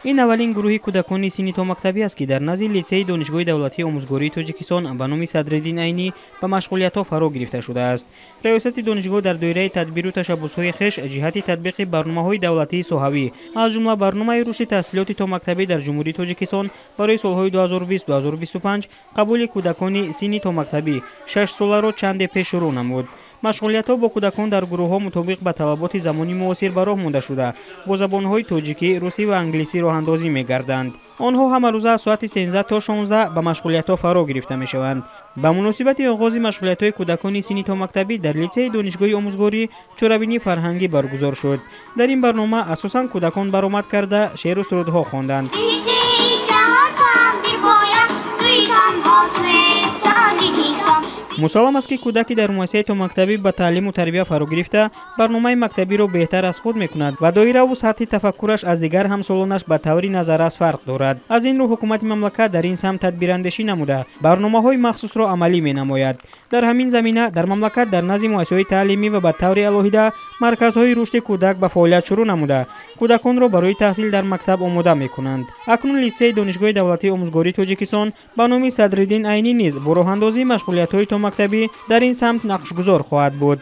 این اولین گروه کودکان سنی تا مکتبی است که در نزد لیسه دانشگاه دولتی آموزگاری تاجیکستان به نام صدرالدین عینی به مشغولیت‌ها فرا گرفته شده است. ریاست دانشگاه در دایره تدبیر و تشبس‌های خویش جهت تطبیق برنامه‌های دولتی سوحوی از جمله برنامه رشد تحصیلات تا مکتبی در جمهوری تاجیکستان برای سال‌های 2020-2025 قبول کودکان سنی تا مکتبی 6 ساله را چند پیش شروع نمود. مشغولیت‌ها با کودکان در گروه‌ها مطابق به طلبات زمانی معاصر به راه مانده شده با زبان‌های تاجیکی، روسی و انگلیسی راه‌اندازی می‌گردند. آنها همه روزه از ساعت 13 تا 16 به مشغولیت‌ها فرا گرفته می‌شوند. به مناسبت آغاز مشغولیت‌های کودکان سنی تا مکتبی در لیسه دانشگاه آموزگاری چورابینی فرهنگی برگزار شد. در این برنامه اساساً کودکان برآمد کرده شعر و سرودها خواندند. مسلم است که کودکی در مؤسسه تا مکتبی به تعلیم و تربیت فرا گرفته برنامه مکتبی را بهتر از خود میکند و دایره و سطح تفکرش از دیگر همسالانش به طوری نظر از فرق دارد. از این رو حکومت مملکت در این سمت تدبیر اندیشی نموده برنامه‌های مخصوص را عملی مینماید. در همین زمینه در مملکت در نزد مؤسسه‌های تعلیمی و به طور الهیده مرکزهای رشد کودک به فعالیت شروع نموده کودکان را برای تحصیل در مکتب آماده میکنند. اکنون لیسه دانشگاه دولتی آموزگاری تاجیکستان به نام صدرالدین عینی نیز با راه‌اندازی مشغولیت‌های تا مکتبی در این سمت نقشگزار خواهد بود.